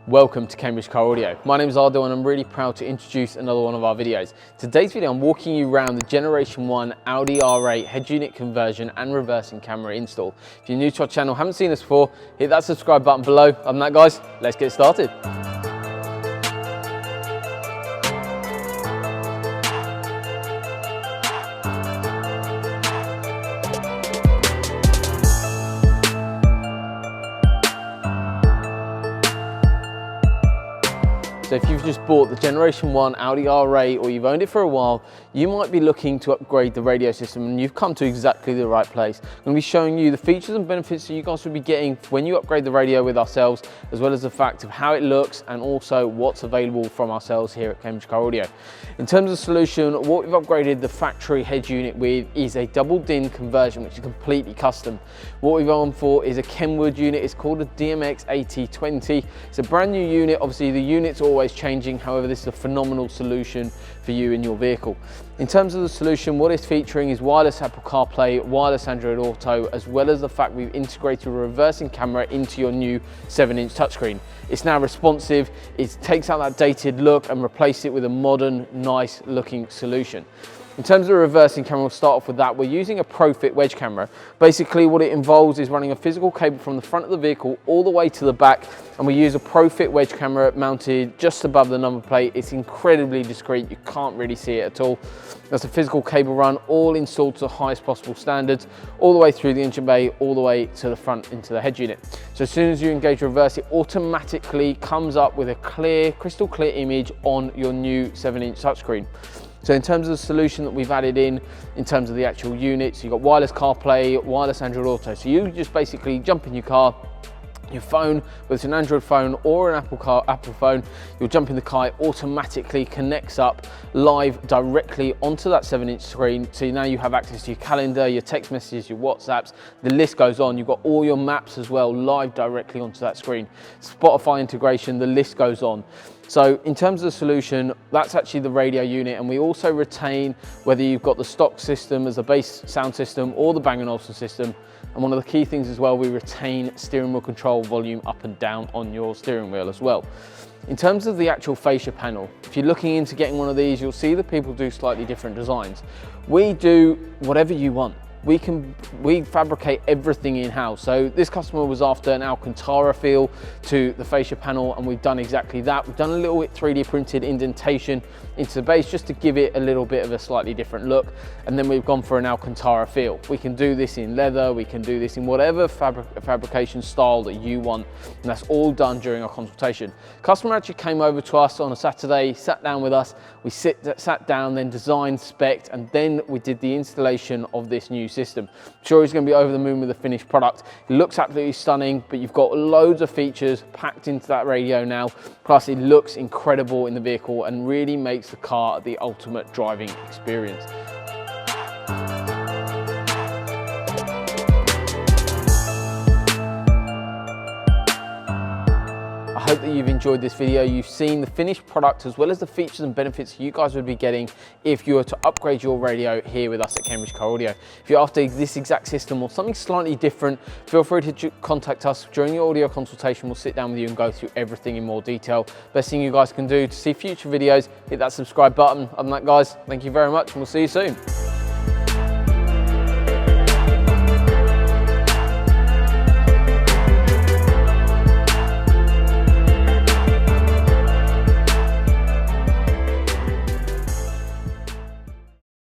Welcome to Cambridge Car Audio. My name is Ardo and I'm really proud to introduce another one of our videos. Today's video I'm walking you around the Generation 1 Audi R8 head unit conversion and reversing camera install. If you're new to our channel, haven't seen this before, hit that subscribe button below. Other than that guys, let's get started. So if you've just bought the Generation 1 Audi R8 or you've owned it for a while, you might be looking to upgrade the radio system and you've come to exactly the right place. I'm going to be showing you the features and benefits that you guys will be getting when you upgrade the radio with ourselves, as well as the fact of how it looks and also what's available from ourselves here at Cambridge Car Audio. In terms of solution, what we've upgraded the factory head unit with is a double DIN conversion, which is completely custom. What we've gone for is a Kenwood unit. It's called a DMX 8020. It's a brand new unit. Obviously the unit's always changing, however this is a phenomenal solution for you in your vehicle. In terms of the solution, what it's featuring is wireless Apple CarPlay, wireless Android Auto, as well as the fact we've integrated a reversing camera into your new 7-inch touchscreen. It's now responsive, it takes out that dated look and replaces it with a modern, nice looking solution. In terms of the reversing camera, we'll start off with that. We're using a ProFit wedge camera. Basically what it involves is running a physical cable from the front of the vehicle all the way to the back, and we use a ProFit wedge camera mounted just above the number plate. It's incredibly discreet, you can't really see it at all. That's a physical cable run, all installed to the highest possible standards, all the way through the engine bay, all the way to the front into the head unit. So as soon as you engage reverse, it automatically comes up with a clear, crystal clear image on your new 7-inch touchscreen. So in terms of the solution that we've added in terms of the actual units, you've got wireless CarPlay, wireless Android Auto. So you just basically jump in your car, your phone, whether it's an Android phone or an Apple phone, you'll jump in the car, it automatically connects up live directly onto that 7-inch screen. So now you have access to your calendar, your text messages, your WhatsApps, the list goes on. You've got all your maps as well live directly onto that screen. Spotify integration, the list goes on. So in terms of the solution, that's actually the radio unit, and we also retain whether you've got the stock system as a base sound system or the Bang & Olufsen system. And one of the key things as well, we retain steering wheel control, volume up and down on your steering wheel as well. In terms of the actual fascia panel, if you're looking into getting one of these, you'll see that people do slightly different designs. We do whatever you want. We fabricate everything in-house. So this customer was after an Alcantara feel to the fascia panel, and we've done exactly that. We've done a little bit 3D printed indentation into the base just to give it a little bit of a slightly different look, and then we've gone for an Alcantara feel. We can do this in leather, we can do this in whatever fabrication style that you want, and that's all done during our consultation. Customer actually came over to us on a Saturday, sat down with us, we sat down, then designed, spec'd, and then we did the installation of this new system. I'm sure he's going to be over the moon with the finished product. It looks absolutely stunning, but you've got loads of features packed into that radio now, plus it looks incredible in the vehicle and really makes the car the ultimate driving experience. I hope that you've enjoyed this video. You've seen the finished product as well as the features and benefits you guys would be getting if you were to upgrade your radio here with us at Cambridge Car Audio. If you're after this exact system or something slightly different, feel free to contact us during your audio consultation. We'll sit down with you and go through everything in more detail. Best thing you guys can do to see future videos, hit that subscribe button. Other than that guys, thank you very much and we'll see you soon.